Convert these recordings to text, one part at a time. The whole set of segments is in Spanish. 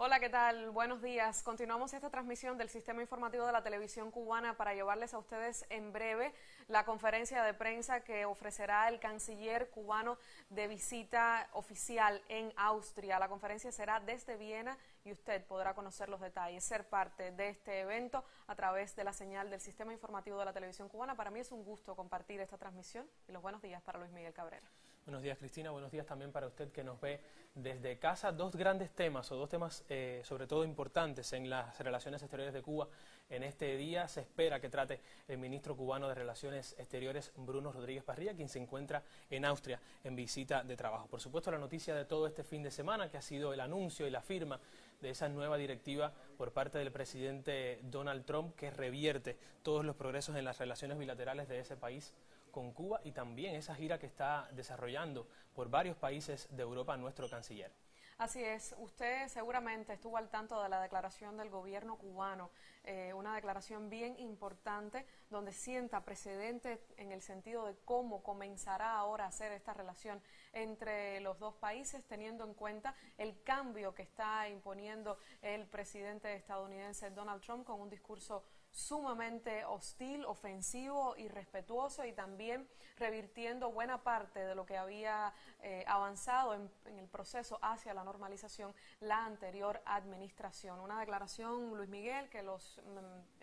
Hola, ¿qué tal? Buenos días. Continuamos esta transmisión del sistema informativo de la televisión cubana para llevarles a ustedes en breve la conferencia de prensa que ofrecerá el canciller cubano de visita oficial en Austria. La conferencia será desde Viena y usted podrá conocer los detalles, ser parte de este evento a través de la señal del sistema informativo de la televisión cubana. Para mí es un gusto compartir esta transmisión y los buenos días para Luis Miguel Cabrera. Buenos días, Cristina. Buenos días también para usted que nos ve desde casa. Dos grandes temas, o dos temas sobre todo importantes en las relaciones exteriores de Cuba. En este día se espera que trate el ministro cubano de Relaciones Exteriores, Bruno Rodríguez Parrilla, quien se encuentra en Austria en visita de trabajo. Por supuesto, la noticia de todo este fin de semana, que ha sido el anuncio y la firma de esa nueva directiva por parte del presidente Donald Trump, que revierte todos los progresos en las relaciones bilaterales de ese país con Cuba, y también esa gira que está desarrollando por varios países de Europa nuestro canciller. Así es, usted seguramente estuvo al tanto de la declaración del gobierno cubano, una declaración bien importante donde sienta precedentes en el sentido de cómo comenzará ahora a hacer esta relación entre los dos países, teniendo en cuenta el cambio que está imponiendo el presidente estadounidense Donald Trump con un discurso sumamente hostil, ofensivo, irrespetuoso, y también revirtiendo buena parte de lo que había avanzado en el proceso hacia la normalización la anterior administración. Una declaración, Luis Miguel, que los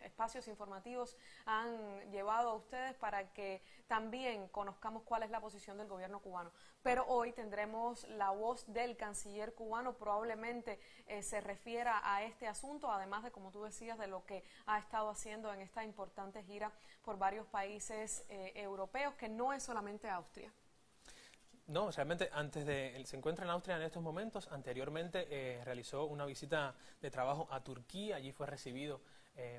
espacios informativos han llevado a ustedes para que también conozcamos cuál es la posición del gobierno cubano. Pero hoy tendremos la voz del canciller cubano, probablemente se refiera a este asunto, además de, como tú decías, de lo que ha estado haciendo en esta importante gira por varios países europeos, que no es solamente Austria. No, realmente se encuentra en Austria en estos momentos. Anteriormente realizó una visita de trabajo a Turquía. Allí fue recibido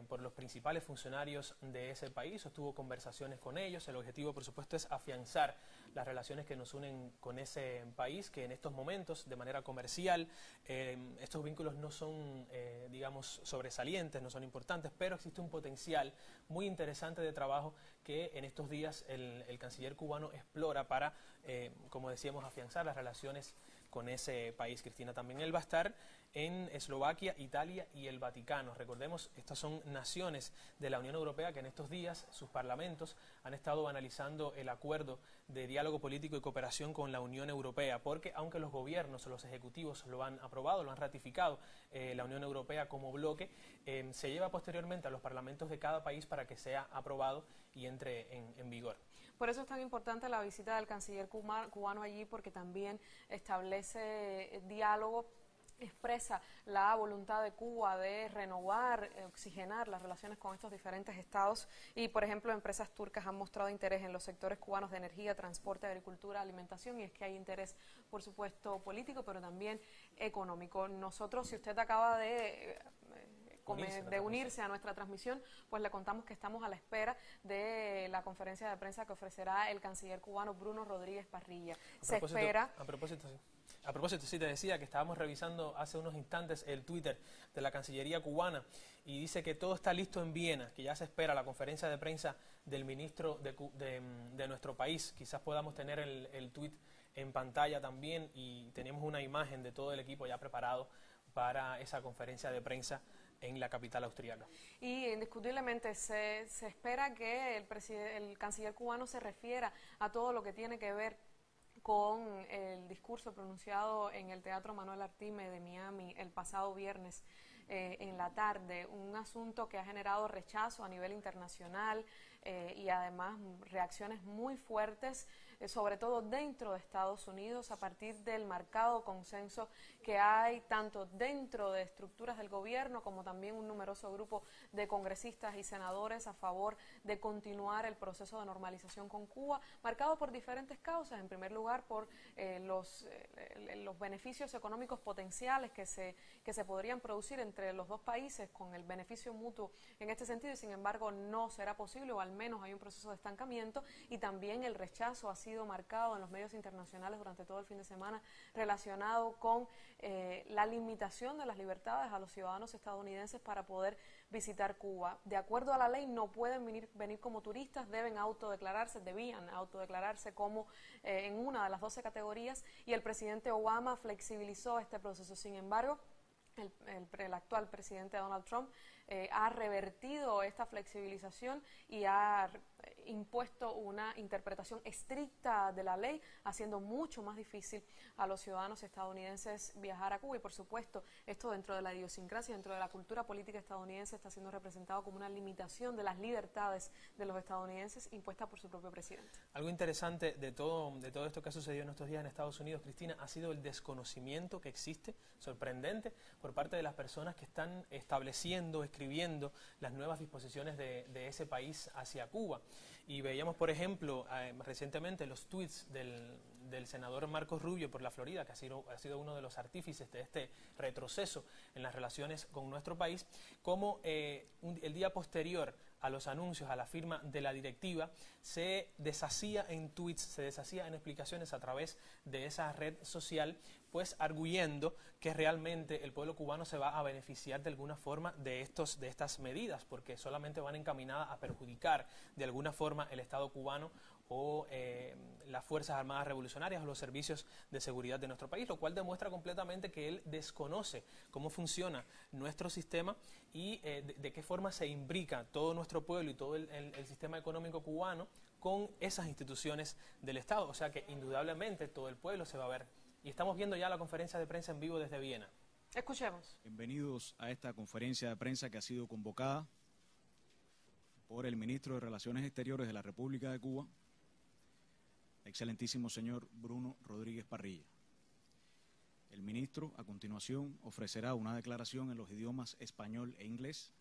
por los principales funcionarios de ese país, sostuvo conversaciones con ellos. El objetivo, por supuesto, es afianzar las relaciones que nos unen con ese país, que en estos momentos, de manera comercial, estos vínculos no son, digamos, sobresalientes, no son importantes, pero existe un potencial muy interesante de trabajo que en estos días el canciller cubano explora para, como decíamos, afianzar las relaciones con ese país. Cristina, también él va a estar en Eslovaquia, Italia y el Vaticano. Recordemos, estas son naciones de la Unión Europea que en estos días sus parlamentos han estado analizando el acuerdo de diálogo político y cooperación con la Unión Europea, porque aunque los gobiernos o los ejecutivos lo han aprobado, lo han ratificado, la Unión Europea como bloque, se lleva posteriormente a los parlamentos de cada país para que sea aprobado y entre en vigor. Por eso es tan importante la visita del canciller cubano allí, porque también establece diálogo, expresa la voluntad de Cuba de renovar, oxigenar las relaciones con estos diferentes estados, y por ejemplo empresas turcas han mostrado interés en los sectores cubanos de energía, transporte, agricultura, alimentación, y es que hay interés, por supuesto, político, pero también económico. Nosotros, si usted acaba de unirse a nuestra transmisión, pues le contamos que estamos a la espera de la conferencia de prensa que ofrecerá el canciller cubano Bruno Rodríguez Parrilla. A propósito, sí, te decía que estábamos revisando hace unos instantes el Twitter de la Cancillería cubana y dice que todo está listo en Viena, que ya se espera la conferencia de prensa del ministro de nuestro país. Quizás podamos tener el tweet en pantalla también, y tenemos una imagen de todo el equipo ya preparado para esa conferencia de prensa en la capital austríaca. Y indiscutiblemente se espera que el canciller cubano se refiera a todo lo que tiene que ver con el discurso pronunciado en el Teatro Manuel Artime de Miami el pasado viernes en la tarde, un asunto que ha generado rechazo a nivel internacional y además reacciones muy fuertes, sobre todo dentro de Estados Unidos, a partir del marcado consenso que hay tanto dentro de estructuras del gobierno como también un numeroso grupo de congresistas y senadores a favor de continuar el proceso de normalización con Cuba, marcado por diferentes causas. En primer lugar, por los beneficios económicos potenciales que se podrían producir entre los dos países con el beneficio mutuo en este sentido, y sin embargo no será posible, o al menos hay un proceso de estancamiento. Y también el rechazo ha sido marcado en los medios internacionales durante todo el fin de semana relacionado con la limitación de las libertades a los ciudadanos estadounidenses para poder visitar Cuba. De acuerdo a la ley no pueden venir como turistas, debían autodeclararse como en una de las 12 categorías, y el presidente Obama flexibilizó este proceso. Sin embargo, el actual presidente Donald Trump ha revertido esta flexibilización y ha impuesto una interpretación estricta de la ley, haciendo mucho más difícil a los ciudadanos estadounidenses viajar a Cuba. Y por supuesto, esto dentro de la idiosincrasia, dentro de la cultura política estadounidense, está siendo representado como una limitación de las libertades de los estadounidenses impuesta por su propio presidente. Algo interesante de todo esto que ha sucedido en estos días en Estados Unidos, Cristina, ha sido el desconocimiento que existe, sorprendente, por parte de las personas que están estableciendo, escribiendo las nuevas disposiciones de ese país hacia Cuba. Y veíamos, por ejemplo, recientemente los tweets del senador Marcos Rubio por la Florida, que ha sido uno de los artífices de este retroceso en las relaciones con nuestro país, como el día posterior a los anuncios, a la firma de la directiva, se deshacía en tweets, se deshacía en explicaciones a través de esa red social, pues arguyendo que realmente el pueblo cubano se va a beneficiar de alguna forma de estas medidas, porque solamente van encaminadas a perjudicar de alguna forma el Estado cubano o las Fuerzas Armadas Revolucionarias o los servicios de seguridad de nuestro país, lo cual demuestra completamente que él desconoce cómo funciona nuestro sistema y de qué forma se imbrica todo nuestro pueblo y todo el sistema económico cubano con esas instituciones del Estado. O sea que indudablemente todo el pueblo se va a ver. Y estamos viendo ya la conferencia de prensa en vivo desde Viena. Escuchemos. Bienvenidos a esta conferencia de prensa que ha sido convocada por el ministro de Relaciones Exteriores de la República de Cuba, excelentísimo señor Bruno Rodríguez Parrilla. El ministro, a continuación, ofrecerá una declaración en los idiomas español e inglés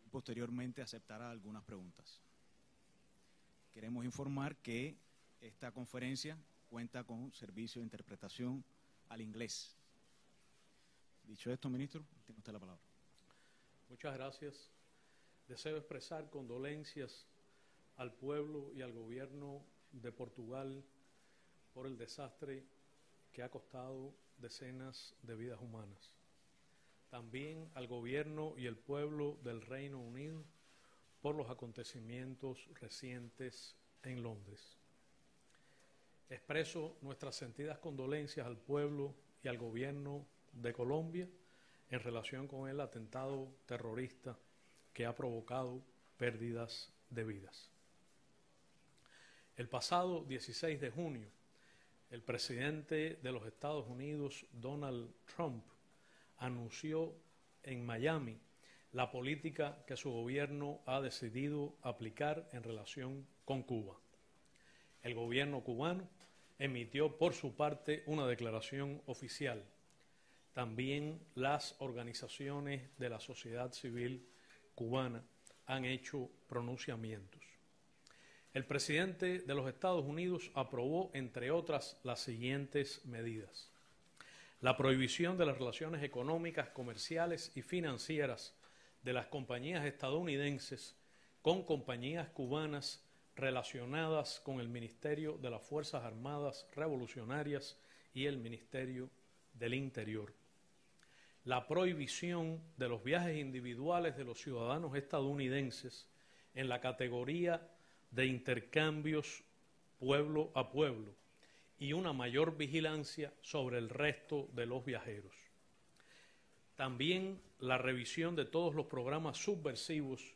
y posteriormente aceptará algunas preguntas. Queremos informar que esta conferencia cuenta con servicio de interpretación al inglés. Dicho esto, ministro, tiene usted la palabra. Muchas gracias. Deseo expresar condolencias al pueblo y al gobierno de Portugal por el desastre que ha costado decenas de vidas humanas. También al gobierno y el pueblo del Reino Unido por los acontecimientos recientes en Londres. Expreso nuestras sentidas condolencias al pueblo y al gobierno de Colombia en relación con el atentado terrorista que ha provocado pérdidas de vidas. El pasado 16 de junio, el presidente de los Estados Unidos, Donald Trump, anunció en Miami la política que su gobierno ha decidido aplicar en relación con Cuba. El gobierno cubano emitió por su parte una declaración oficial. También las organizaciones de la sociedad civil cubana han hecho pronunciamientos. El presidente de los Estados Unidos aprobó, entre otras, las siguientes medidas: la prohibición de las relaciones económicas, comerciales y financieras de las compañías estadounidenses con compañías cubanas relacionadas con el Ministerio de las Fuerzas Armadas Revolucionarias y el Ministerio del Interior. La prohibición de los viajes individuales de los ciudadanos estadounidenses en la categoría de intercambios pueblo a pueblo y una mayor vigilancia sobre el resto de los viajeros. También la revisión de todos los programas subversivos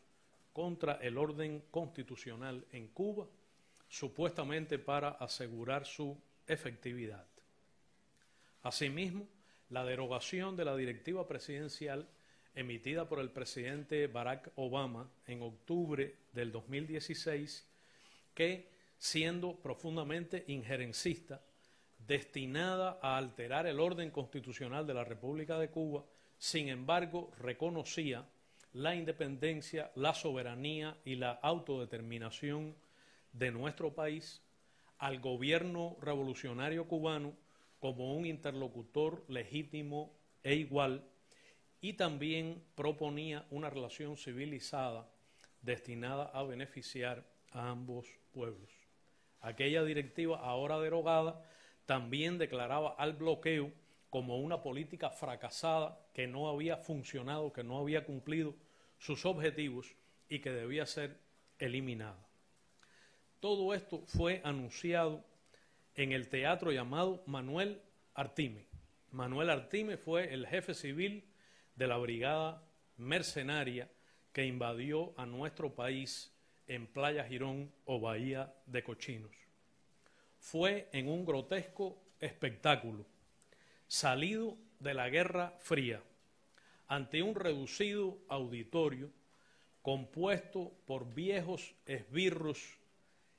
contra el orden constitucional en Cuba, supuestamente para asegurar su efectividad. Asimismo, la derogación de la directiva presidencial emitida por el presidente Barack Obama en octubre del 2016, que, siendo profundamente injerencista, destinada a alterar el orden constitucional de la República de Cuba, sin embargo, reconocía la independencia, la soberanía y la autodeterminación de nuestro país, al gobierno revolucionario cubano como un interlocutor legítimo e igual, y también proponía una relación civilizada destinada a beneficiar a ambos pueblos. Aquella directiva, ahora derogada, también declaraba al bloqueo como una política fracasada que no había funcionado, que no había cumplido sus objetivos y que debía ser eliminada. Todo esto fue anunciado en el teatro llamado Manuel Artime. Manuel Artime fue el jefe civil de la brigada mercenaria que invadió a nuestro país en Playa Girón o Bahía de Cochinos. Fue en un grotesco espectáculo, salido de la Guerra Fría, ante un reducido auditorio compuesto por viejos esbirros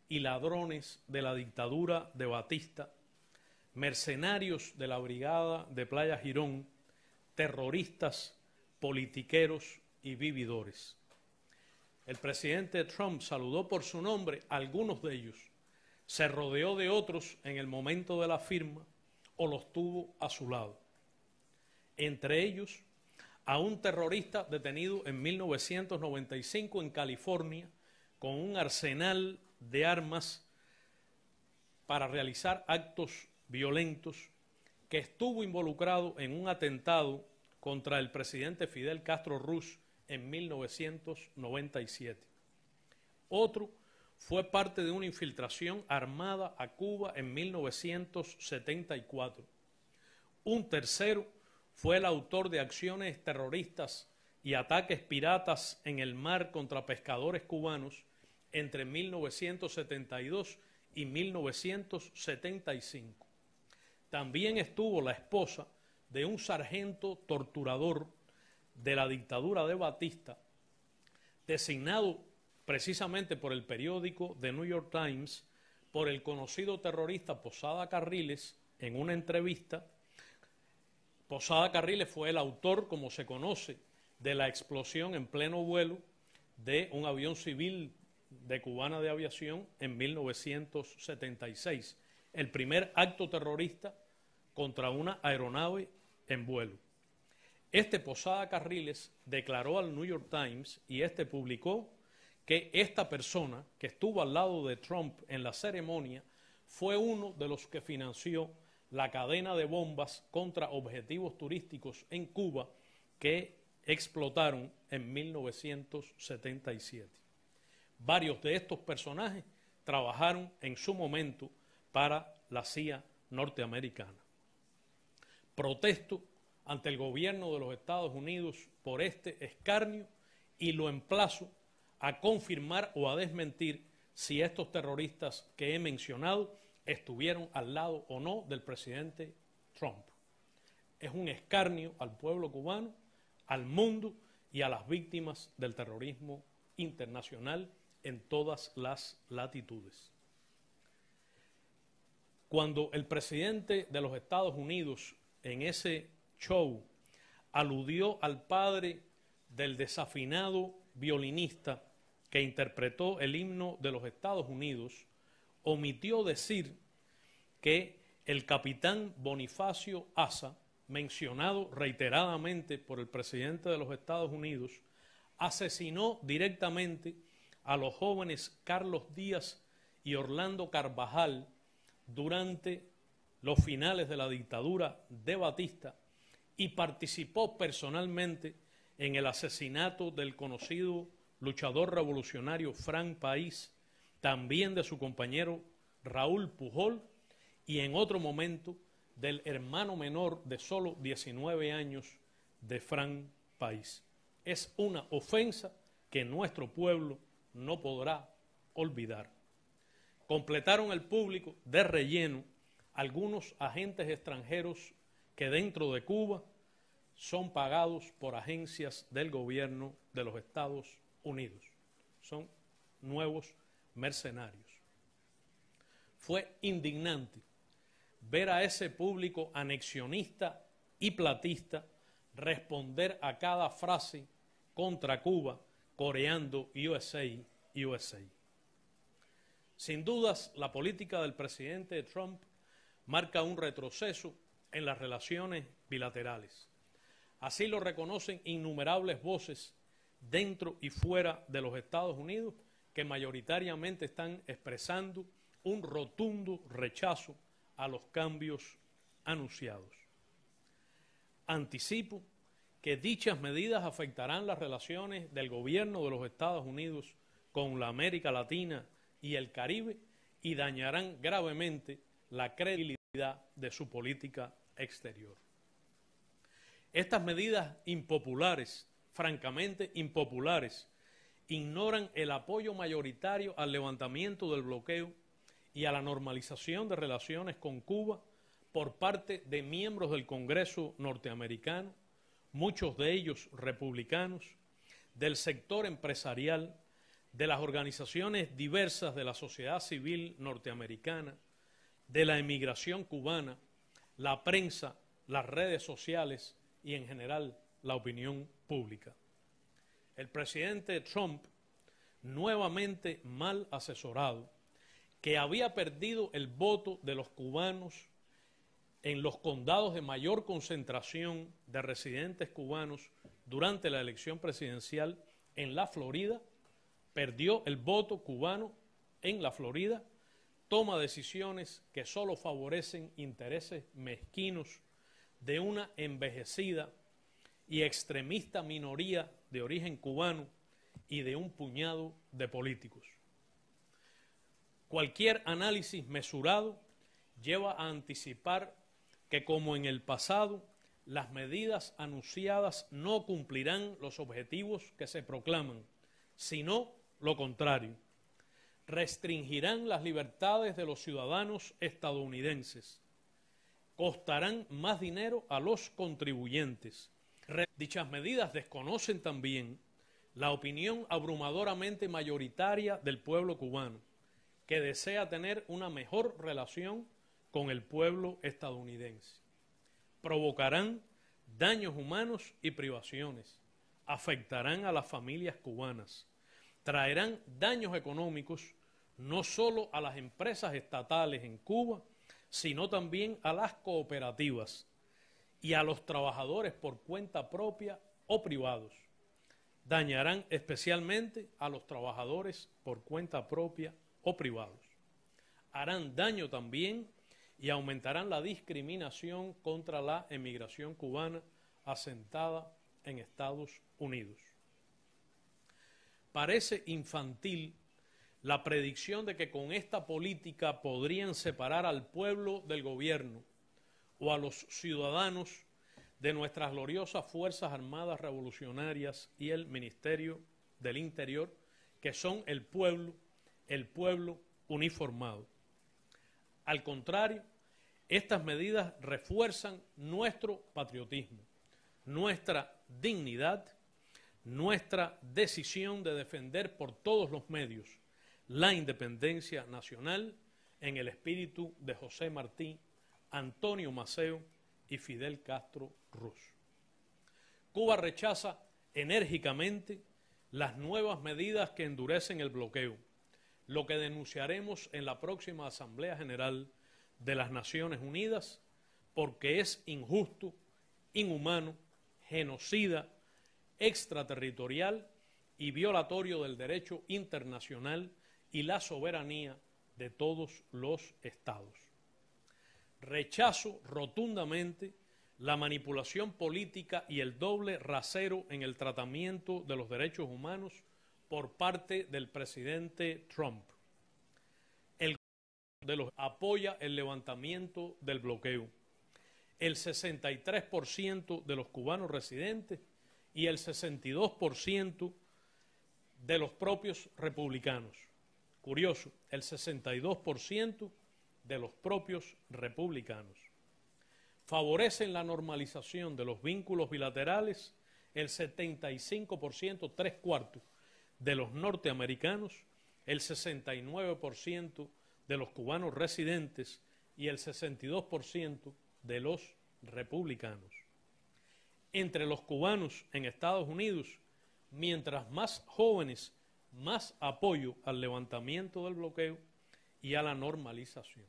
y ladrones de la dictadura de Batista, mercenarios de la brigada de Playa Girón, terroristas, politiqueros y vividores. El presidente Trump saludó por su nombre a algunos de ellos, se rodeó de otros en el momento de la firma o los tuvo a su lado. Entre ellos, a un terrorista detenido en 1995 en California con un arsenal de armas para realizar actos violentos, que estuvo involucrado en un atentado contra el presidente Fidel Castro Ruz en 1997. Otro fue parte de una infiltración armada a Cuba en 1974. Un tercero fue el autor de acciones terroristas y ataques piratas en el mar contra pescadores cubanos entre 1972 y 1975. También estuvo la esposa de un sargento torturador de la dictadura de Batista, designado precisamente por el periódico The New York Times por el conocido terrorista Posada Carriles. En una entrevista, Posada Carriles fue el autor, como se conoce, de la explosión en pleno vuelo de un avión civil de Cubana de Aviación en 1976, el primer acto terrorista contra una aeronave en vuelo. Este Posada Carriles declaró al New York Times y este publicó que esta persona que estuvo al lado de Trump en la ceremonia fue uno de los que financió la cadena de bombas contra objetivos turísticos en Cuba que explotaron en 1977. Varios de estos personajes trabajaron en su momento para la CIA norteamericana. Protesto ante el gobierno de los Estados Unidos por este escarnio y lo emplazo a confirmar o a desmentir si estos terroristas que he mencionado estuvieron al lado o no del presidente Trump. Es un escarnio al pueblo cubano, al mundo y a las víctimas del terrorismo internacional en todas las latitudes. Cuando el presidente de los Estados Unidos en ese show aludió al padre del desafinado violinista que interpretó el himno de los Estados Unidos, omitió decir que el capitán Bonifacio Asa, mencionado reiteradamente por el presidente de los Estados Unidos, asesinó directamente a los jóvenes Carlos Díaz y Orlando Carvajal durante los finales de la dictadura de Batista y participó personalmente en el asesinato del conocido luchador revolucionario Frank País, también de su compañero Raúl Pujol y en otro momento del hermano menor de solo 19 años de Frank País. Es una ofensa que nuestro pueblo no podrá olvidar. Completaron el público de relleno algunos agentes extranjeros que dentro de Cuba son pagados por agencias del gobierno de los Estados Unidos. Son nuevos mercenarios. Fue indignante ver a ese público anexionista y platista responder a cada frase contra Cuba coreando USA, USA. Sin dudas, la política del presidente Trump marca un retroceso en las relaciones bilaterales. Así lo reconocen innumerables voces dentro y fuera de los Estados Unidos que mayoritariamente están expresando un rotundo rechazo a los cambios anunciados. Anticipo que dichas medidas afectarán las relaciones del gobierno de los Estados Unidos con la América Latina y el Caribe y dañarán gravemente la credibilidad de su política exterior. Estas medidas impopulares, francamente impopulares, ignoran el apoyo mayoritario al levantamiento del bloqueo y a la normalización de relaciones con Cuba por parte de miembros del Congreso norteamericano, muchos de ellos republicanos, del sector empresarial, de las organizaciones diversas de la sociedad civil norteamericana, de la emigración cubana, la prensa, las redes sociales y en general la opinión pública. El presidente Trump, nuevamente mal asesorado, que había perdido el voto de los cubanos en los condados de mayor concentración de residentes cubanos durante la elección presidencial en la Florida, perdió el voto cubano en la Florida, toma decisiones que solo favorecen intereses mezquinos de una envejecida y extremista minoría de origen cubano y de un puñado de políticos. Cualquier análisis mesurado lleva a anticipar que, como en el pasado, las medidas anunciadas no cumplirán los objetivos que se proclaman, sino lo contrario. Restringirán las libertades de los ciudadanos estadounidenses, costarán más dinero a los contribuyentes. Dichas medidas desconocen también la opinión abrumadoramente mayoritaria del pueblo cubano, que desea tener una mejor relación con el pueblo estadounidense. Provocarán daños humanos y privaciones, afectarán a las familias cubanas, traerán daños económicos no solo a las empresas estatales en Cuba, sino también a las cooperativas y a los trabajadores por cuenta propia o privados. Dañarán especialmente a los trabajadores por cuenta propia o privados. Harán daño también y aumentarán la discriminación contra la emigración cubana asentada en Estados Unidos. Parece infantil la predicción de que con esta política podrían separar al pueblo del gobierno o a los ciudadanos de nuestras gloriosas Fuerzas Armadas Revolucionarias y el Ministerio del Interior, que son el pueblo uniformado. Al contrario, estas medidas refuerzan nuestro patriotismo, nuestra dignidad, nuestra decisión de defender por todos los medios la independencia nacional en el espíritu de José Martí, Antonio Maceo y Fidel Castro Ruz. Cuba rechaza enérgicamente las nuevas medidas que endurecen el bloqueo, lo que denunciaremos en la próxima Asamblea General de las Naciones Unidas, porque es injusto, inhumano, genocida, extraterritorial y violatorio del derecho internacional y la soberanía de todos los estados. Rechazo rotundamente la manipulación política y el doble rasero en el tratamiento de los derechos humanos por parte del presidente Trump. El de los apoya el levantamiento del bloqueo. El 63% de los cubanos residentes y el 62% de los propios republicanos. Curioso, el 62% de los propios republicanos. Favorecen la normalización de los vínculos bilaterales el 75%, 3/4 de los norteamericanos, el 69% de los cubanos residentes y el 62% de los republicanos. Entre los cubanos en Estados Unidos, mientras más jóvenes, más apoyo al levantamiento del bloqueo y a la normalización.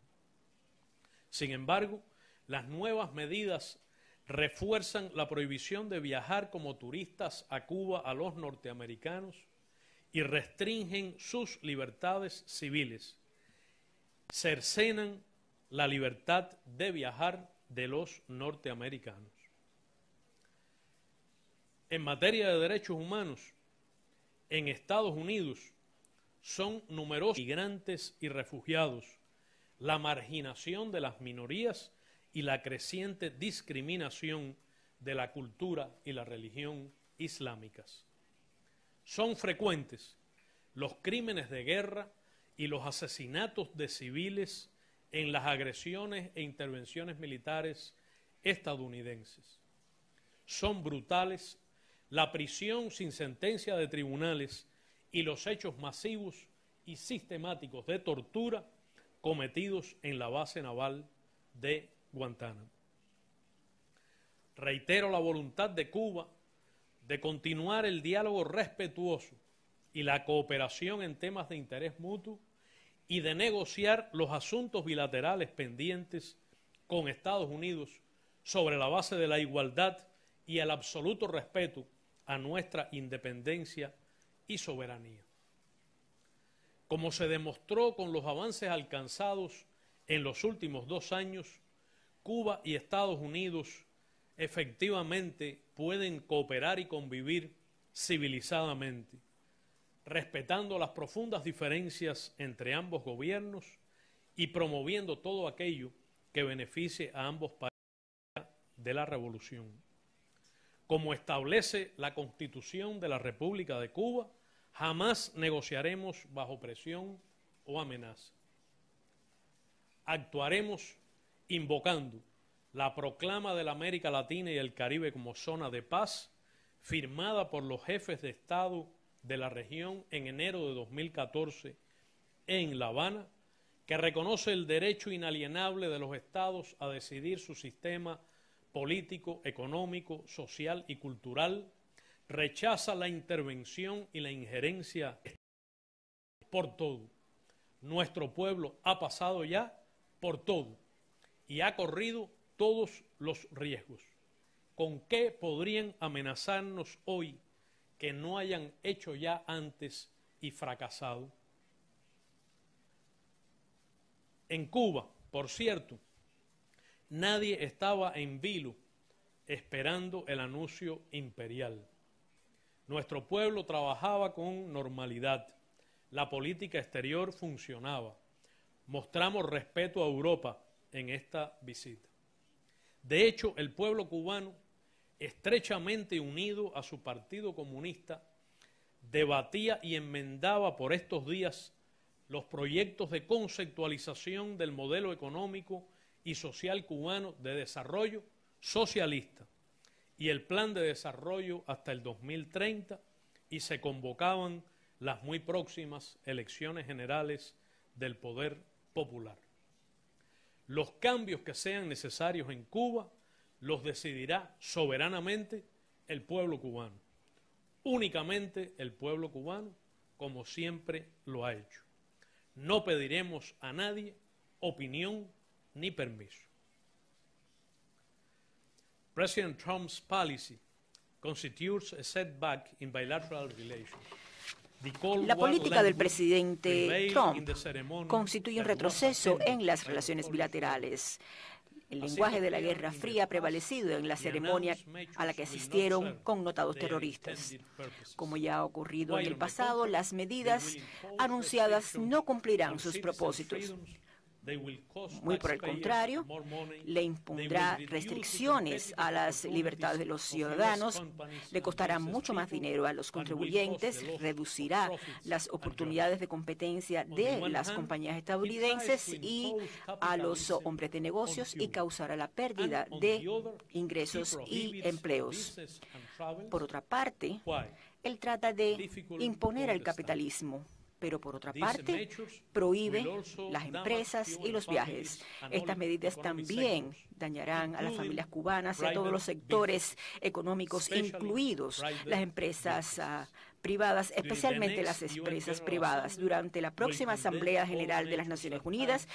Sin embargo, las nuevas medidas refuerzan la prohibición de viajar como turistas a Cuba a los norteamericanos y restringen sus libertades civiles. Cercenan la libertad de viajar de los norteamericanos. En materia de derechos humanos, en Estados Unidos son numerosos migrantes y refugiados, la marginación de las minorías y la creciente discriminación de la cultura y la religión islámicas. Son frecuentes los crímenes de guerra y los asesinatos de civiles en las agresiones e intervenciones militares estadounidenses. Son brutales la prisión sin sentencia de tribunales y los hechos masivos y sistemáticos de tortura cometidos en la base naval de Guantánamo. Reitero la voluntad de Cuba de continuar el diálogo respetuoso y la cooperación en temas de interés mutuo y de negociar los asuntos bilaterales pendientes con Estados Unidos sobre la base de la igualdad y el absoluto respeto a nuestra independencia y soberanía. Como se demostró con los avances alcanzados en los últimos 2 años, Cuba y Estados Unidos efectivamente pueden cooperar y convivir civilizadamente, respetando las profundas diferencias entre ambos gobiernos y promoviendo todo aquello que beneficie a ambos países de la revolución. Como establece la Constitución de la República de Cuba, jamás negociaremos bajo presión o amenaza. Actuaremos invocando la proclama de la América Latina y el Caribe como zona de paz, firmada por los jefes de Estado de la región en enero de 2014 en La Habana, que reconoce el derecho inalienable de los estados a decidir su sistema político, económico, social y cultural, rechaza la intervención y la injerencia por todo. Nuestro pueblo ha pasado ya por todo y ha corrido todos los riesgos. ¿Con qué podrían amenazarnos hoy que no hayan hecho ya antes y fracasado? En Cuba, por cierto, nadie estaba en vilo esperando el anuncio imperial. Nuestro pueblo trabajaba con normalidad, la política exterior funcionaba. Mostramos respeto a Europa en esta visita. De hecho, el pueblo cubano, estrechamente unido a su Partido Comunista, debatía y enmendaba por estos días los proyectos de conceptualización del modelo económico y social cubano de desarrollo socialista y el plan de desarrollo hasta el 2030, y se convocaban las muy próximas elecciones generales del poder popular. Los cambios que sean necesarios en Cuba los decidirá soberanamente el pueblo cubano, únicamente el pueblo cubano, como siempre lo ha hecho. No pediremos a nadie opinión ni permiso. President Trump's policy constitutes a setback in bilateral relations. La política del presidente Trump constituye un retroceso en las relaciones bilaterales. El lenguaje de la Guerra Fría ha prevalecido en la ceremonia a la que asistieron connotados terroristas. Como ya ha ocurrido en el pasado, las medidas anunciadas no cumplirán sus propósitos. Muy por el contrario, le impondrá restricciones a las libertades de los ciudadanos, le costará mucho más dinero a los contribuyentes, reducirá las oportunidades de competencia de las compañías estadounidenses y a los hombres de negocios y causará la pérdida de ingresos y empleos. Por otra parte, él trata de imponer el capitalismo, pero por otra parte prohíbe las empresas y los viajes. Estas medidas también dañarán a las familias cubanas y a todos los sectores económicos, incluidos las empresas privadas, especialmente las empresas privadas. Durante la próxima Asamblea General de las Naciones Unidas,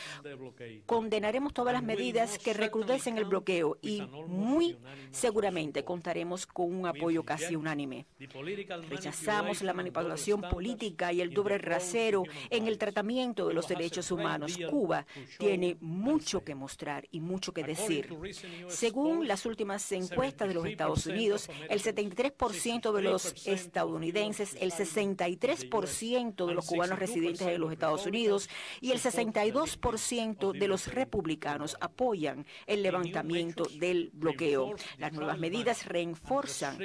condenaremos todas las medidas que recrudecen el bloqueo y muy seguramente contaremos con un apoyo casi unánime. Rechazamos la manipulación política y el doble rasero en el tratamiento de los derechos humanos. Cuba tiene mucho que mostrar y mucho que decir. Según las últimas encuestas de los Estados Unidos, el 73% de los estadounidenses estadounidenses, el 63% de los cubanos residentes en los Estados Unidos y el 62% de los republicanos apoyan el levantamiento del bloqueo. Las nuevas medidas refuerzan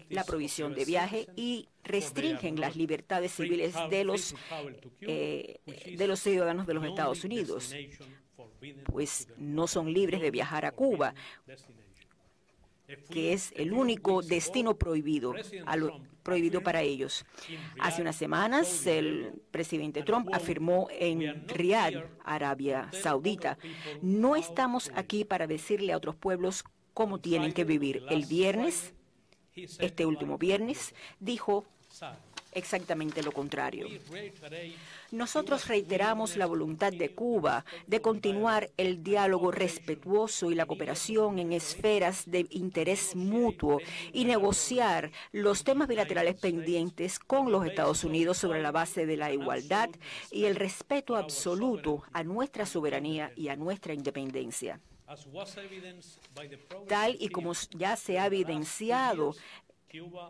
la prohibición de viaje y restringen las libertades civiles de los ciudadanos de los Estados Unidos, pues no son libres de viajar a Cuba, que es el único destino prohibido para ellos. Hace unas semanas, el presidente Trump afirmó en Riad, Arabia Saudita: no estamos aquí para decirle a otros pueblos cómo tienen que vivir. Este último viernes, dijo exactamente lo contrario. Nosotros reiteramos la voluntad de Cuba de continuar el diálogo respetuoso y la cooperación en esferas de interés mutuo y negociar los temas bilaterales pendientes con los Estados Unidos sobre la base de la igualdad y el respeto absoluto a nuestra soberanía y a nuestra independencia. Tal y como ya se ha evidenciado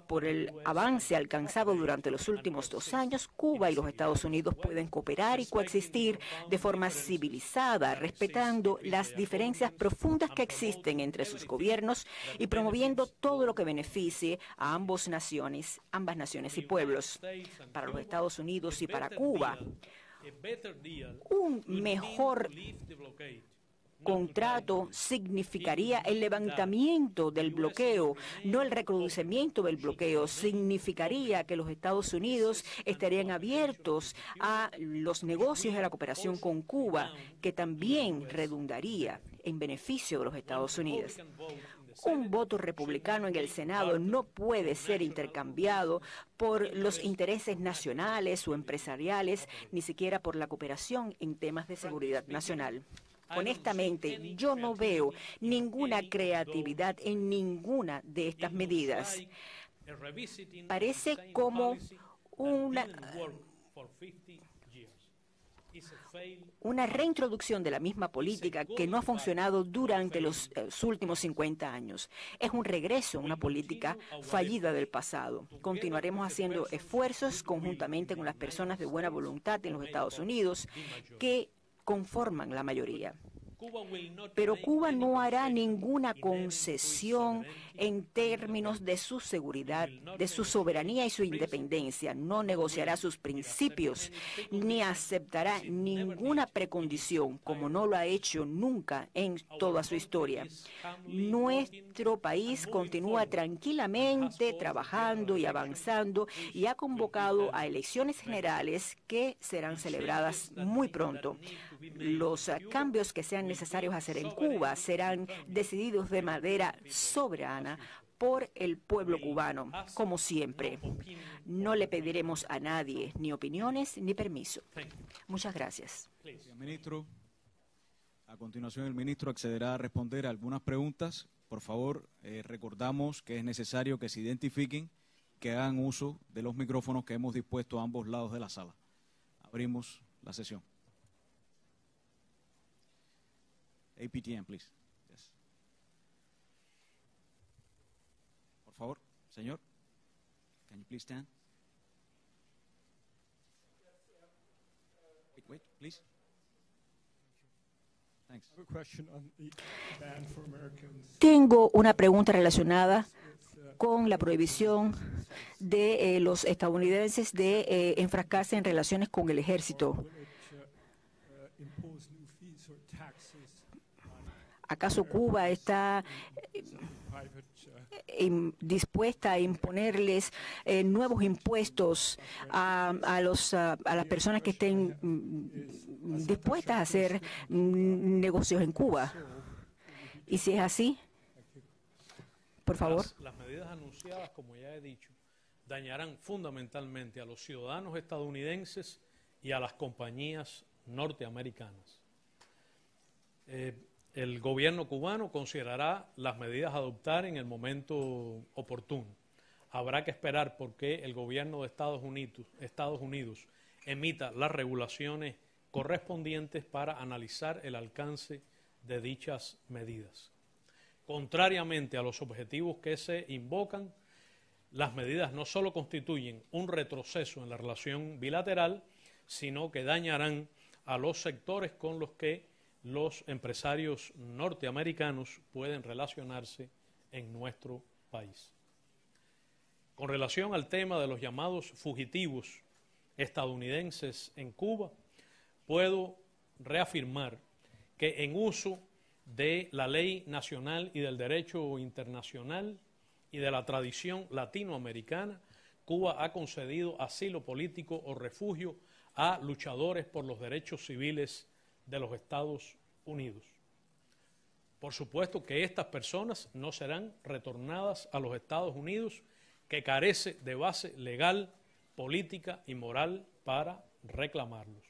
por el avance alcanzado durante los últimos 2 años, Cuba y los Estados Unidos pueden cooperar y coexistir de forma civilizada, respetando las diferencias profundas que existen entre sus gobiernos y promoviendo todo lo que beneficie a ambas naciones y pueblos. Para los Estados Unidos y para Cuba, un mejor contrato significaría el levantamiento del bloqueo, no el recrudecimiento del bloqueo. Significaría que los Estados Unidos estarían abiertos a los negocios y a la cooperación con Cuba, que también redundaría en beneficio de los Estados Unidos. Un voto republicano en el Senado no puede ser intercambiado por los intereses nacionales o empresariales, ni siquiera por la cooperación en temas de seguridad nacional. Honestamente, yo no veo ninguna creatividad en ninguna de estas medidas. Parece como una reintroducción de la misma política que no ha funcionado durante los últimos 50 años. Es un regreso a una política fallida del pasado. Continuaremos haciendo esfuerzos conjuntamente con las personas de buena voluntad en los Estados Unidos que conforman la mayoría. Pero Cuba no hará ninguna concesión en términos de su seguridad, de su soberanía y su independencia. No negociará sus principios ni aceptará ninguna precondición, como no lo ha hecho nunca en toda su historia. Nuestro país continúa tranquilamente trabajando y avanzando y ha convocado a elecciones generales que serán celebradas muy pronto. Los cambios que sean necesarios hacer en Cuba serán decididos de manera soberana por el pueblo cubano, como siempre. No le pediremos a nadie ni opiniones ni permiso. Muchas gracias. Ministro, a continuación el ministro accederá a responder a algunas preguntas. Por favor, recordamos que es necesario que se identifiquen, que hagan uso de los micrófonos que hemos dispuesto a ambos lados de la sala. Abrimos la sesión. APTN, please. Yes. Por favor, señor. Can you please stand? Wait, please. Thanks. Tengo una pregunta relacionada con la prohibición de los estadounidenses de enfrascarse en relaciones con el ejército. ¿Acaso Cuba está dispuesta a imponerles nuevos impuestos a las personas que estén dispuestas a hacer negocios en Cuba? Y si es así, por favor. Las medidas anunciadas, como ya he dicho, dañarán fundamentalmente a los ciudadanos estadounidenses y a las compañías norteamericanas. El gobierno cubano considerará las medidas a adoptar en el momento oportuno. Habrá que esperar porque el gobierno de Estados Unidos emita las regulaciones correspondientes para analizar el alcance de dichas medidas. Contrariamente a los objetivos que se invocan, las medidas no solo constituyen un retroceso en la relación bilateral, sino que dañarán a los sectores con los que los empresarios norteamericanos pueden relacionarse en nuestro país. Con relación al tema de los llamados fugitivos estadounidenses en Cuba, puedo reafirmar que en uso de la ley nacional y del derecho internacional y de la tradición latinoamericana, Cuba ha concedido asilo político o refugio a luchadores por los derechos civiles de los Estados Unidos. Por supuesto que estas personas no serán retornadas a los Estados Unidos, que carece de base legal, política y moral para reclamarlos.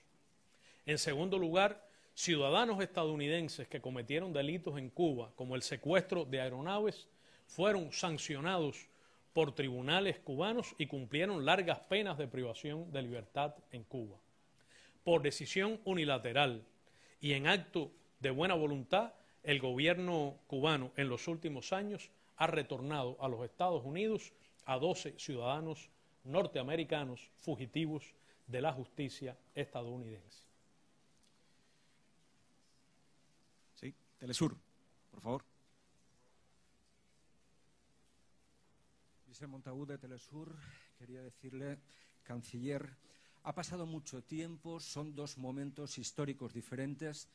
En segundo lugar, ciudadanos estadounidenses que cometieron delitos en Cuba, como el secuestro de aeronaves, fueron sancionados por tribunales cubanos y cumplieron largas penas de privación de libertad en Cuba. Por decisión unilateral y en acto de buena voluntad, el gobierno cubano en los últimos años ha retornado a los Estados Unidos a 12 ciudadanos norteamericanos fugitivos de la justicia estadounidense. Sí, Telesur, por favor. Vicente Montagut de Telesur, quería decirle, canciller, ha pasado mucho tiempo, son dos momentos históricos diferentes,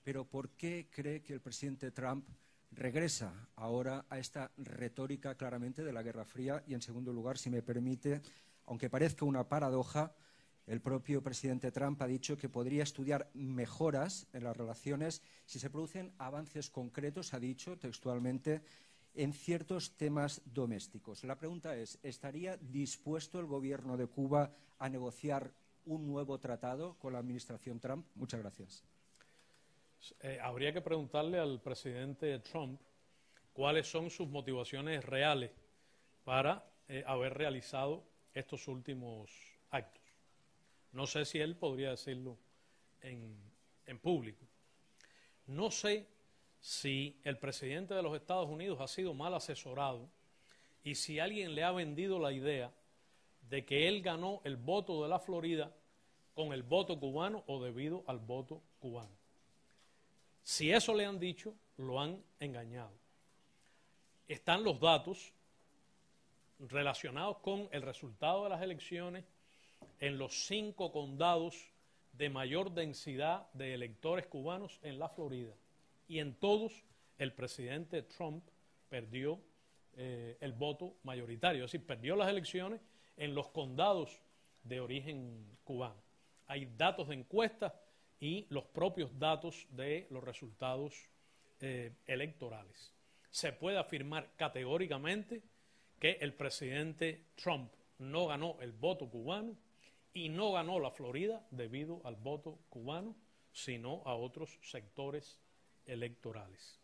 pero ¿por qué cree que el presidente Trump regresa ahora a esta retórica claramente de la Guerra Fría? Y en segundo lugar, si me permite, aunque parezca una paradoja, el propio presidente Trump ha dicho que podría estudiar mejoras en las relaciones si se producen avances concretos, ha dicho textualmente, en ciertos temas domésticos. La pregunta es, ¿estaría dispuesto el gobierno de Cuba a negociar un nuevo tratado con la administración Trump? Muchas gracias. Habría que preguntarle al presidente Trump cuáles son sus motivaciones reales para haber realizado estos últimos actos. No sé si él podría decirlo en público. No sé si el presidente de los Estados Unidos ha sido mal asesorado y si alguien le ha vendido la idea de que él ganó el voto de la Florida con el voto cubano o debido al voto cubano. Si eso le han dicho, lo han engañado. Están los datos relacionados con el resultado de las elecciones en los 5 condados de mayor densidad de electores cubanos en la Florida. Y en todos el presidente Trump perdió el voto mayoritario, es decir, perdió las elecciones en los condados de origen cubano. Hay datos de encuestas y los propios datos de los resultados electorales. Se puede afirmar categóricamente que el presidente Trump no ganó el voto cubano y no ganó la Florida debido al voto cubano, sino a otros sectores electorales.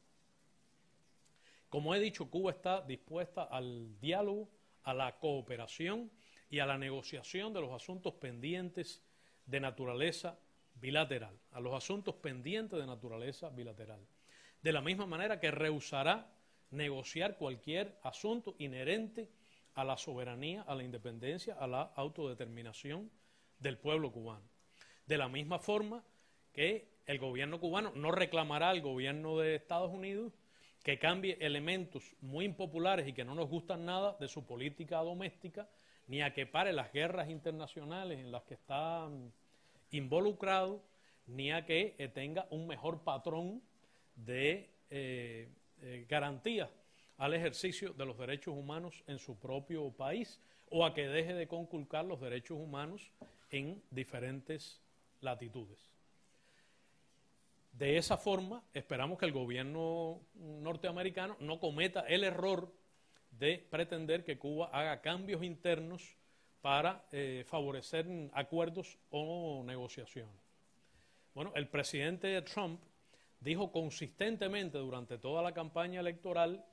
Como he dicho, Cuba está dispuesta al diálogo, a la cooperación y a la negociación de los asuntos pendientes de naturaleza bilateral, De la misma manera que rehusará negociar cualquier asunto inherente a la soberanía, a la independencia, a la autodeterminación del pueblo cubano. De la misma forma que el gobierno cubano no reclamará al gobierno de Estados Unidos que cambie elementos muy impopulares y que no nos gustan nada de su política doméstica, ni a que pare las guerras internacionales en las que está involucrado, ni a que tenga un mejor patrón de garantías al ejercicio de los derechos humanos en su propio país, o a que deje de conculcar los derechos humanos en diferentes latitudes. De esa forma, esperamos que el gobierno norteamericano no cometa el error de pretender que Cuba haga cambios internos para favorecer acuerdos o negociaciones. Bueno, el presidente Trump dijo consistentemente durante toda la campaña electoral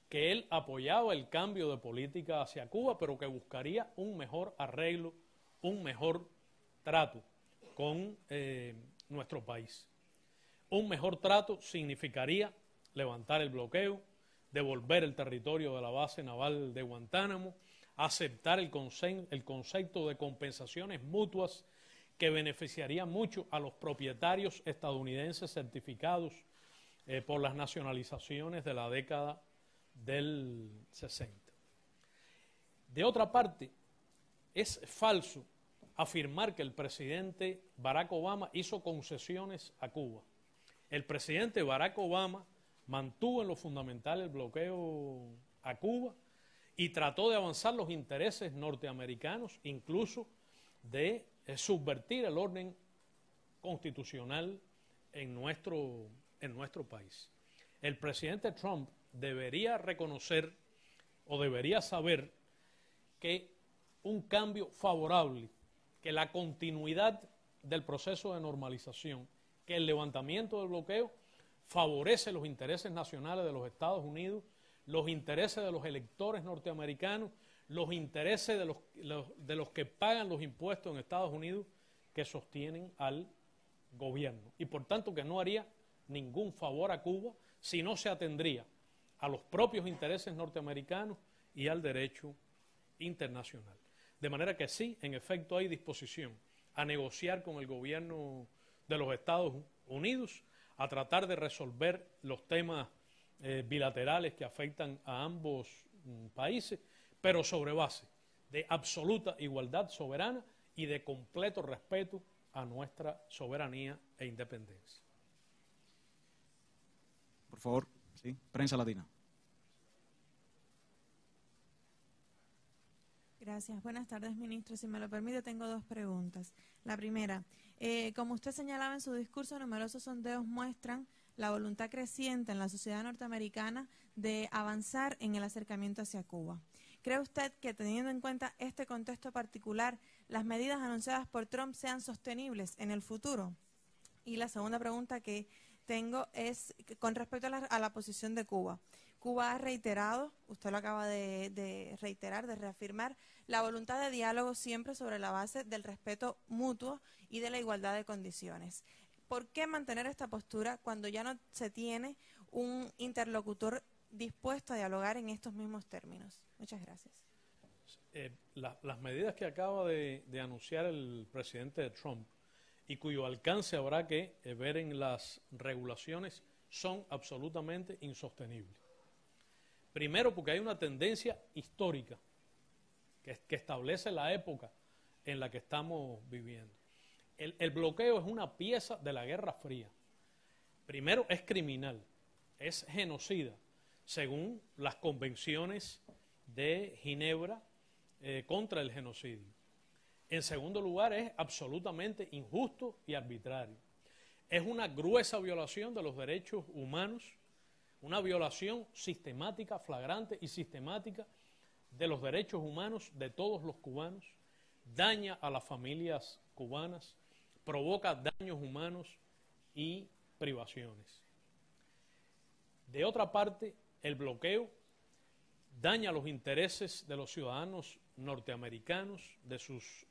que él apoyaba el cambio de política hacia Cuba, pero que buscaría un mejor arreglo, un mejor trato con nuestro país. Un mejor trato significaría levantar el bloqueo, devolver el territorio de la base naval de Guantánamo, aceptar el concepto de compensaciones mutuas que beneficiaría mucho a los propietarios estadounidenses certificados por las nacionalizaciones de la década del 60. De otra parte, es falso afirmar que el presidente Barack Obama hizo concesiones a Cuba. El presidente Barack Obama mantuvo en lo fundamental el bloqueo a Cuba y trató de avanzar los intereses norteamericanos, incluso de subvertir el orden constitucional en nuestro país. El presidente Trump debería reconocer o debería saber que un cambio favorable, que la continuidad del proceso de normalización, que el levantamiento del bloqueo favorece los intereses nacionales de los Estados Unidos, los intereses de los electores norteamericanos, los intereses de los que pagan los impuestos en Estados Unidos que sostienen al gobierno. Y por tanto que no haría ningún favor a Cuba si no se atendría a los propios intereses norteamericanos y al derecho internacional. De manera que sí, en efecto, hay disposición a negociar con el gobierno de los Estados Unidos, a tratar de resolver los temas bilaterales que afectan a ambos países, pero sobre base de absoluta igualdad soberana y de completo respeto a nuestra soberanía e independencia. Por favor, sí, Prensa Latina. Gracias. Buenas tardes, ministro. Si me lo permite, tengo dos preguntas. La primera, como usted señalaba en su discurso, numerosos sondeos muestran la voluntad creciente en la sociedad norteamericana de avanzar en el acercamiento hacia Cuba. ¿Cree usted que, teniendo en cuenta este contexto particular, las medidas anunciadas por Trump sean sostenibles en el futuro? Y la segunda pregunta que tengo es con respecto a la posición de Cuba. Cuba ha reiterado, usted lo acaba de reiterar, de reafirmar, la voluntad de diálogo siempre sobre la base del respeto mutuo y de la igualdad de condiciones. ¿Por qué mantener esta postura cuando ya no se tiene un interlocutor dispuesto a dialogar en estos mismos términos? Muchas gracias. Las medidas que acaba de anunciar el presidente Trump y cuyo alcance habrá que ver en las regulaciones son absolutamente insostenibles. Primero, porque hay una tendencia histórica que establece la época en la que estamos viviendo. El bloqueo es una pieza de la Guerra Fría. Primero, es criminal, es genocida, según las convenciones de Ginebra contra el genocidio. En segundo lugar, es absolutamente injusto y arbitrario. Es una gruesa violación de los derechos humanos, una violación sistemática, flagrante y sistemática de los derechos humanos de todos los cubanos, daña a las familias cubanas, provoca daños humanos y privaciones. De otra parte, el bloqueo daña los intereses de los ciudadanos norteamericanos, de sus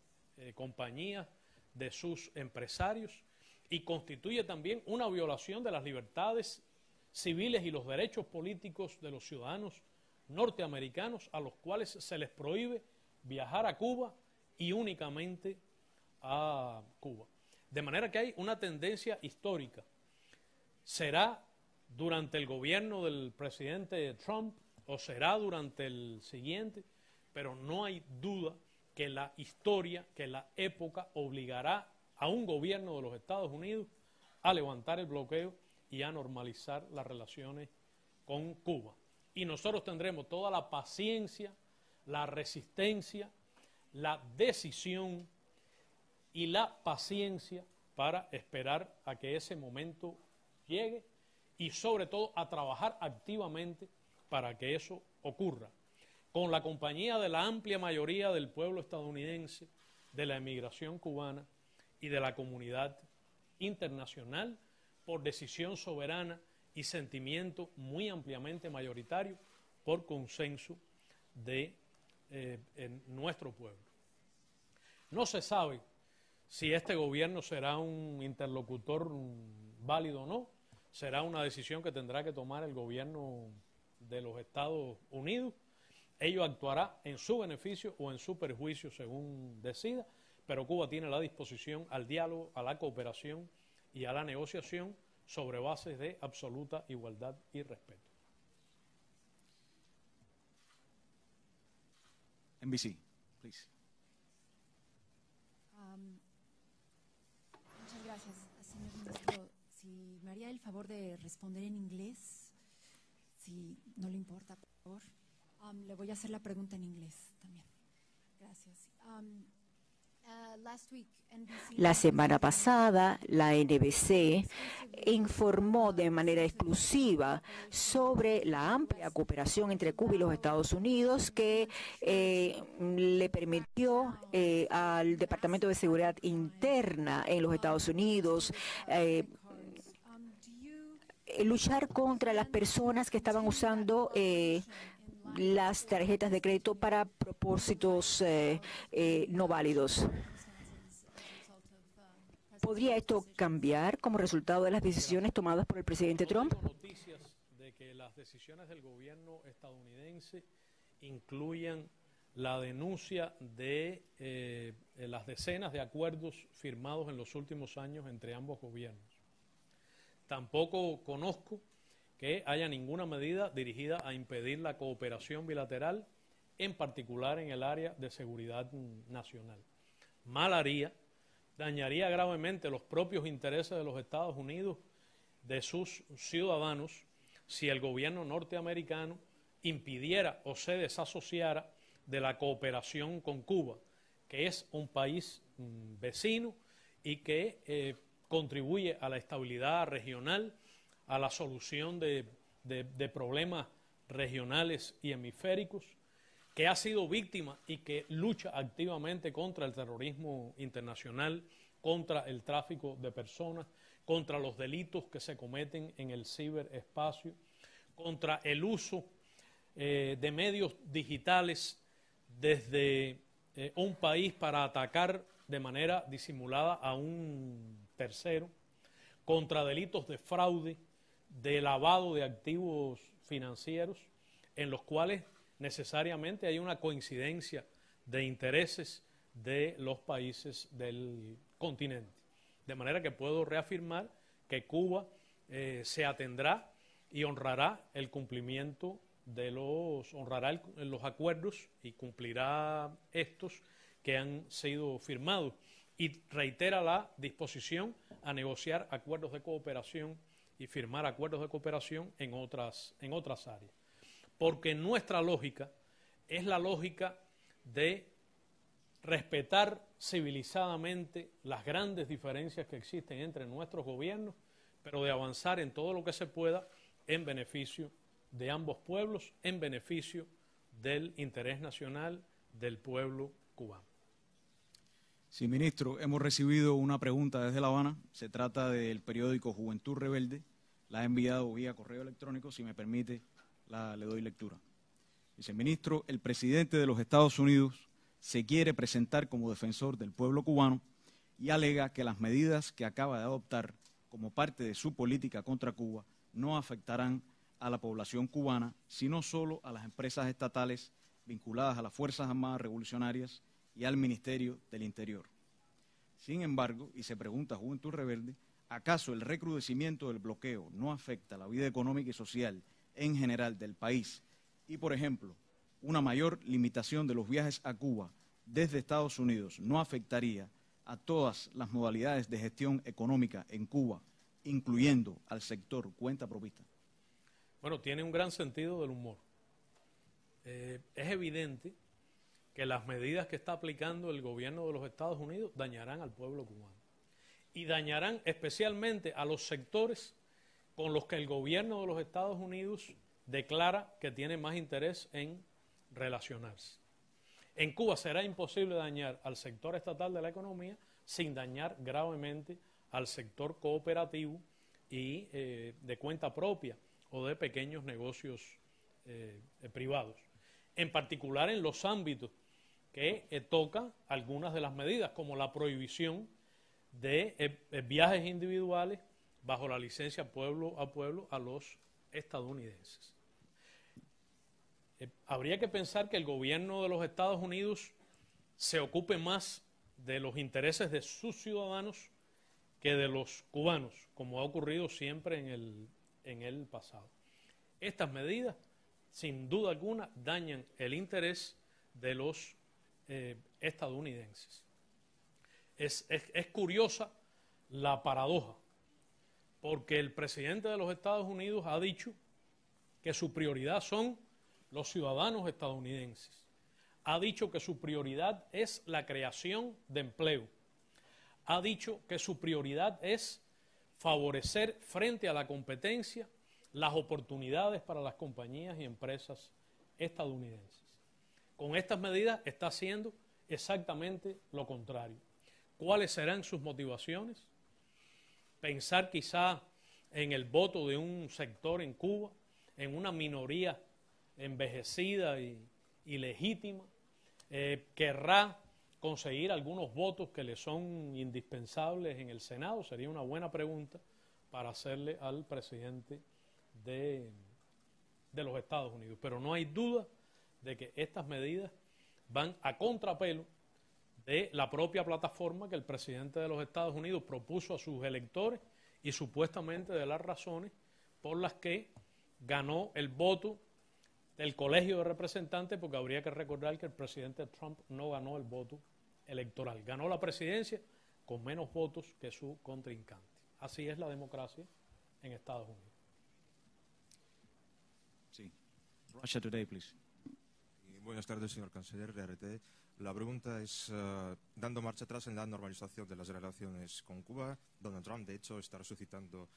compañías, de sus empresarios, y constituye también una violación de las libertades civiles y los derechos políticos de los ciudadanos norteamericanos, a los cuales se les prohíbe viajar a Cuba y únicamente a Cuba. De manera que hay una tendencia histórica. Será durante el gobierno del presidente Trump o será durante el siguiente, pero no hay duda que la historia, que la época obligará a un gobierno de los Estados Unidos a levantar el bloqueo y a normalizar las relaciones con Cuba. Y nosotros tendremos toda la paciencia, la resistencia, la decisión y la paciencia para esperar a que ese momento llegue y sobre todo a trabajar activamente para que eso ocurra, con la compañía de la amplia mayoría del pueblo estadounidense, de la emigración cubana y de la comunidad internacional, por decisión soberana y sentimiento muy ampliamente mayoritario, por consenso de nuestro pueblo. No se sabe si este gobierno será un interlocutor válido o no, será una decisión que tendrá que tomar el gobierno de los Estados Unidos. ello actuará en su beneficio o en su perjuicio según decida, pero Cuba tiene la disposición al diálogo, a la cooperación y a la negociación sobre bases de absoluta igualdad y respeto. NBC, please. Muchas gracias, señor ministro. Si me haría el favor de responder en inglés, si no le importa, por favor. Le voy a hacer la pregunta en inglés también. Gracias. La semana pasada, la NBC informó de manera exclusiva sobre la amplia cooperación entre Cuba y los Estados Unidos que le permitió al Departamento de Seguridad Interna en los Estados Unidos luchar contra las personas que estaban usando las tarjetas de crédito para propósitos no válidos. ¿Podría esto cambiar como resultado de las decisiones tomadas por el presidente Trump? Tengo noticias de que las decisiones del gobierno estadounidense incluyan la denuncia de las decenas de acuerdos firmados en los últimos años entre ambos gobiernos. Tampoco conozco que haya ninguna medida dirigida a impedir la cooperación bilateral, en particular en el área de seguridad nacional. Mal haría, dañaría gravemente los propios intereses de los Estados Unidos, de sus ciudadanos, si el gobierno norteamericano impidiera o se desasociara de la cooperación con Cuba, que es un país vecino y que contribuye a la estabilidad regional, a la solución de problemas regionales y hemisféricos, que ha sido víctima y que lucha activamente contra el terrorismo internacional, contra el tráfico de personas, contra los delitos que se cometen en el ciberespacio, contra el uso de medios digitales desde un país para atacar de manera disimulada a un tercero, contra delitos de fraude, de lavado de activos financieros, en los cuales necesariamente hay una coincidencia de intereses de los países del continente. De manera que puedo reafirmar que Cuba se atendrá y honrará el cumplimiento de los acuerdos y cumplirá estos que han sido firmados, y reitera la disposición a negociar acuerdos de cooperación y firmar acuerdos de cooperación en otras áreas. Porque nuestra lógica es la lógica de respetar civilizadamente las grandes diferencias que existen entre nuestros gobiernos, pero de avanzar en todo lo que se pueda en beneficio de ambos pueblos, en beneficio del interés nacional del pueblo cubano. Sí, ministro, hemos recibido una pregunta desde La Habana. Se trata del periódico Juventud Rebelde. La ha enviado vía correo electrónico. Si me permite, le doy lectura. Dice: ministro, el presidente de los Estados Unidos se quiere presentar como defensor del pueblo cubano y alega que las medidas que acaba de adoptar como parte de su política contra Cuba no afectarán a la población cubana, sino solo a las empresas estatales vinculadas a las Fuerzas Armadas Revolucionarias y al Ministerio del Interior. Sin embargo, y se pregunta Juventud Rebelde, ¿acaso el recrudecimiento del bloqueo no afecta la vida económica y social en general del país? Y, por ejemplo, una mayor limitación de los viajes a Cuba desde Estados Unidos no afectaría a todas las modalidades de gestión económica en Cuba, incluyendo al sector cuenta propista. Bueno, tiene un gran sentido del humor. Es evidente que las medidas que está aplicando el gobierno de los Estados Unidos dañarán al pueblo cubano y dañarán especialmente a los sectores con los que el gobierno de los Estados Unidos declara que tiene más interés en relacionarse. En Cuba será imposible dañar al sector estatal de la economía sin dañar gravemente al sector cooperativo y de cuenta propia o de pequeños negocios privados, en particular en los ámbitos que tocan algunas de las medidas, como la prohibición de viajes individuales bajo la licencia pueblo a los estadounidenses. habría que pensar que el gobierno de los Estados Unidos se ocupe más de los intereses de sus ciudadanos que de los cubanos, como ha ocurrido siempre en el pasado. Estas medidas, sin duda alguna, dañan el interés de los estadounidenses. Es curiosa la paradoja, porque el presidente de los Estados Unidos ha dicho que su prioridad son los ciudadanos estadounidenses. Ha dicho que su prioridad es la creación de empleo. Ha dicho que su prioridad es favorecer frente a la competencia las oportunidades para las compañías y empresas estadounidenses. Con estas medidas está haciendo exactamente lo contrario. ¿Cuáles serán sus motivaciones? Pensar quizá en el voto de un sector en Cuba, en una minoría envejecida y legítima, querrá conseguir algunos votos que le son indispensables en el Senado. Sería una buena pregunta para hacerle al presidente de los Estados Unidos. Pero no hay duda de que estas medidas van a contrapelo de la propia plataforma que el presidente de los Estados Unidos propuso a sus electores y supuestamente de las razones por las que ganó el voto del Colegio de Representantes, porque habría que recordar que el presidente Trump no ganó el voto electoral. Ganó la presidencia con menos votos que su contrincante. Así es la democracia en Estados Unidos. Sí. Russia Today, please. Buenas tardes, señor canciller de RT. La pregunta es, dando marcha atrás en la normalización de las relaciones con Cuba, Donald Trump, de hecho, está resucitando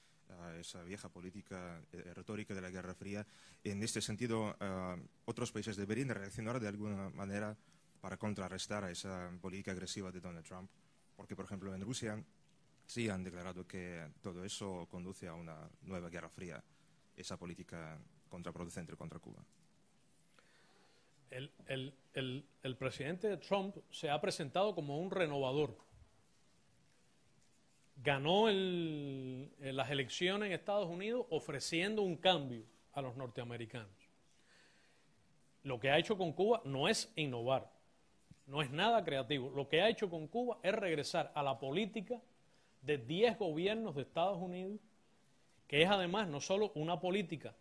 esa vieja política retórica de la Guerra Fría. En este sentido, otros países deberían reaccionar de alguna manera para contrarrestar a esa política agresiva de Donald Trump, porque, por ejemplo, en Rusia sí han declarado que todo eso conduce a una nueva Guerra Fría, esa política contraproducente contra Cuba. El presidente Trump se ha presentado como un renovador. Ganó las elecciones en Estados Unidos ofreciendo un cambio a los norteamericanos. Lo que ha hecho con Cuba no es innovar, no es nada creativo. Lo que ha hecho con Cuba es regresar a la política de 10 gobiernos de Estados Unidos, que es además no solo una política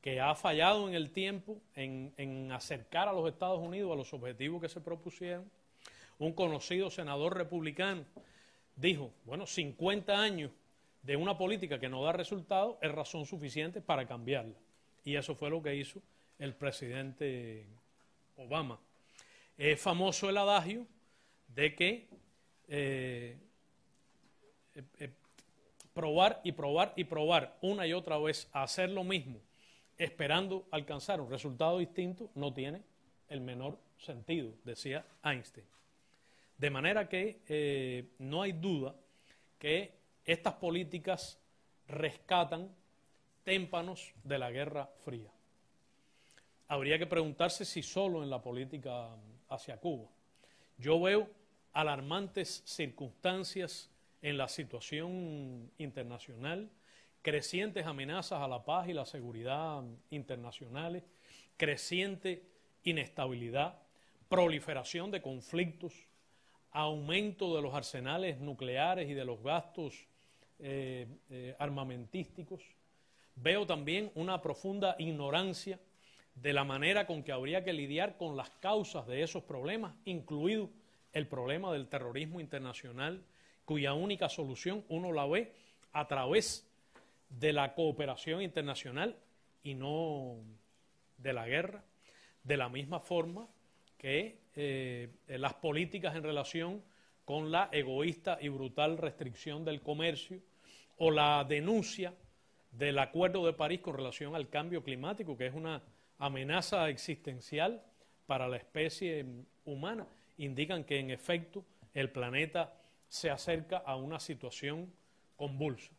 que ha fallado en el tiempo en acercar a los Estados Unidos a los objetivos que se propusieron. Un conocido senador republicano dijo, bueno, 50 años de una política que no da resultados es razón suficiente para cambiarla. Y eso fue lo que hizo el presidente Obama. Es famoso el adagio de que probar y probar y probar una y otra vez a hacer lo mismo esperando alcanzar un resultado distinto no tiene el menor sentido, decía Einstein. De manera que no hay duda que estas políticas rescatan témpanos de la Guerra Fría. Habría que preguntarse si solo en la política hacia Cuba. Yo veo alarmantes circunstancias en la situación internacional, crecientes amenazas a la paz y la seguridad internacionales, creciente inestabilidad, proliferación de conflictos, aumento de los arsenales nucleares y de los gastos armamentísticos. Veo también una profunda ignorancia de la manera con que habría que lidiar con las causas de esos problemas, incluido el problema del terrorismo internacional, cuya única solución uno la ve a través de la cooperación internacional y no de la guerra, de la misma forma que las políticas en relación con la egoísta y brutal restricción del comercio o la denuncia del Acuerdo de París con relación al cambio climático, que es una amenaza existencial para la especie humana, indican que en efecto el planeta se acerca a una situación convulsa.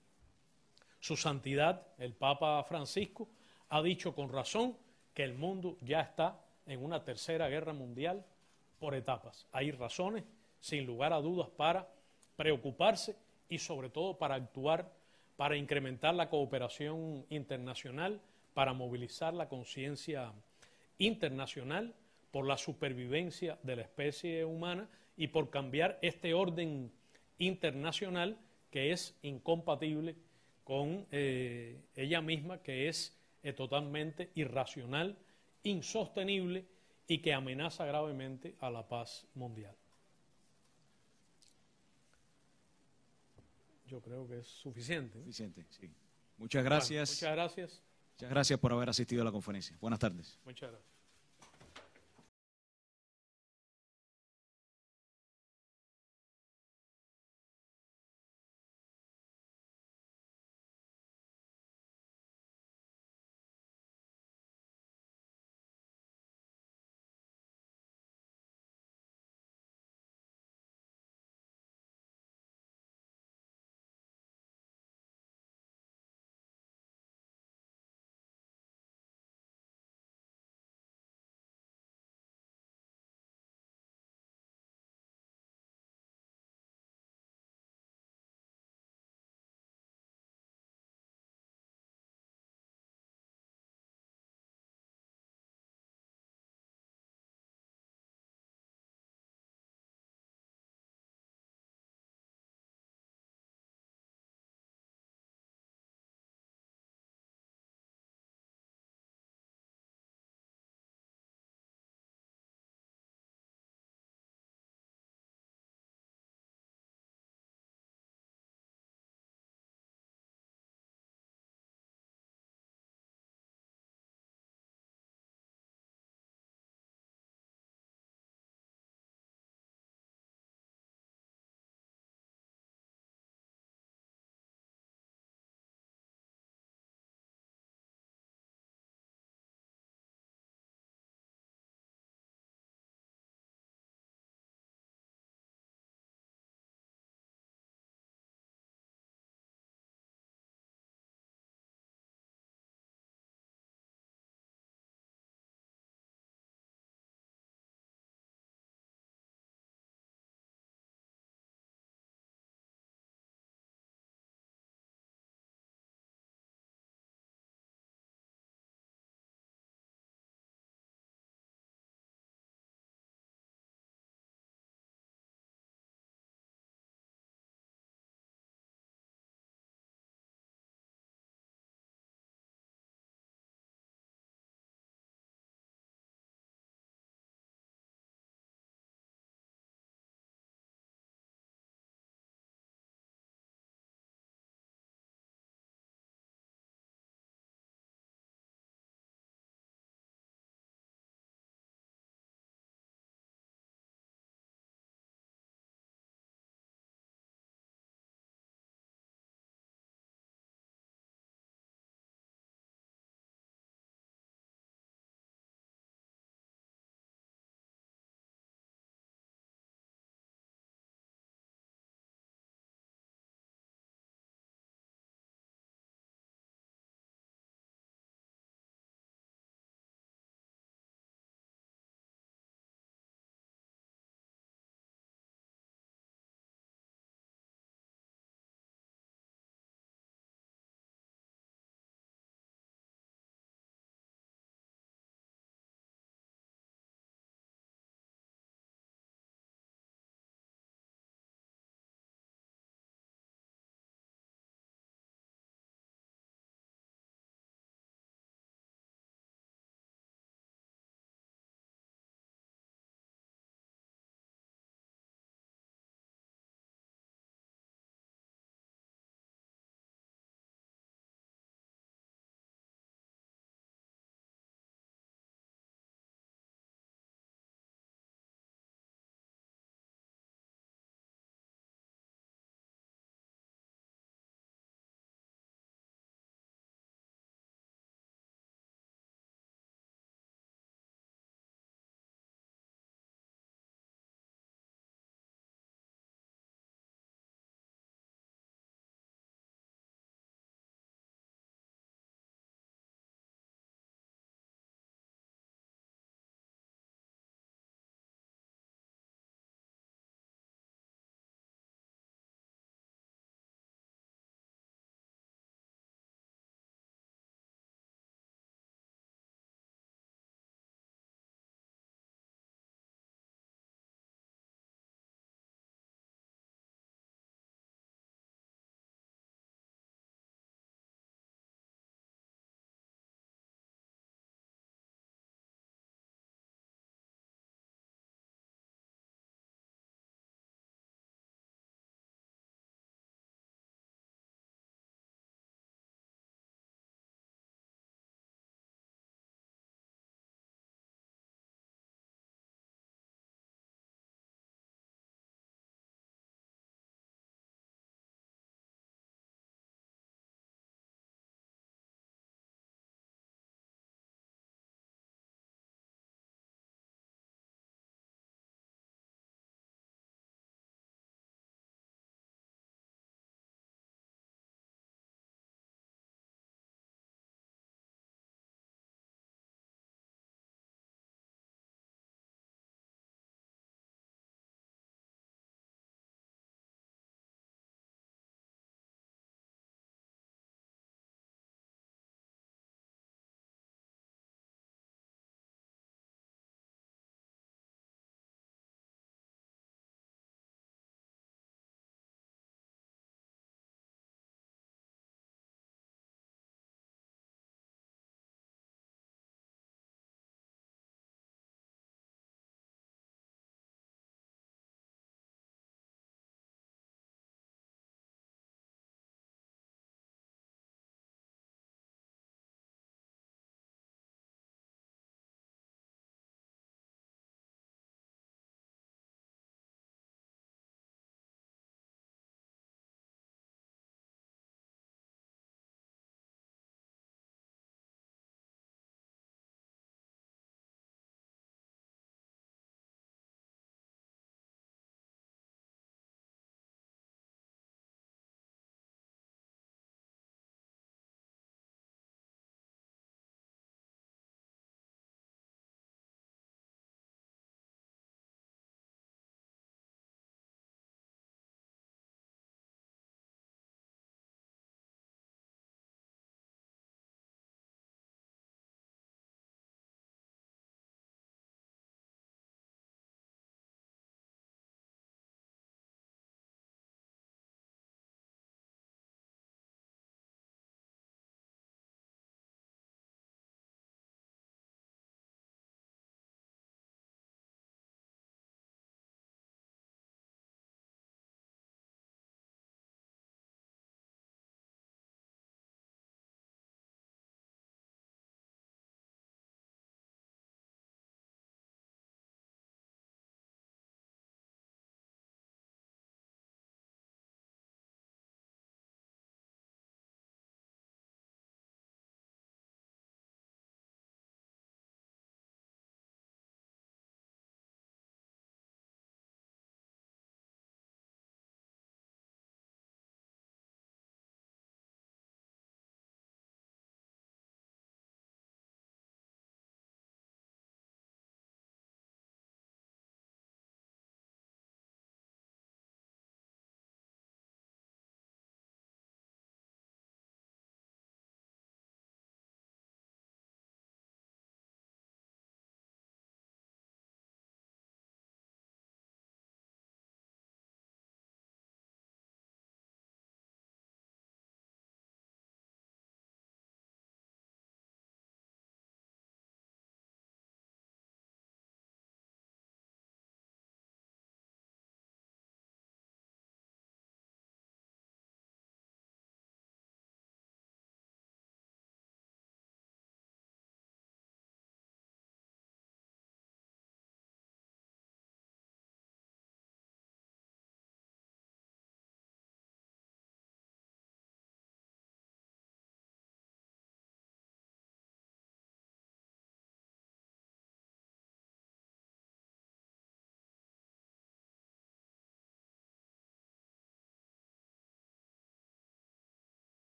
Su Santidad, el Papa Francisco, ha dicho con razón que el mundo ya está en una tercera guerra mundial por etapas. Hay razones, sin lugar a dudas, para preocuparse y sobre todo para actuar, para incrementar la cooperación internacional, para movilizar la conciencia internacional por la supervivencia de la especie humana y por cambiar este orden internacional que es incompatible con ella misma, que es totalmente irracional, insostenible y que amenaza gravemente a la paz mundial. Yo creo que es suficiente. Suficiente, sí. Muchas gracias. Bueno, muchas gracias. Muchas gracias por haber asistido a la conferencia. Buenas tardes. Muchas gracias.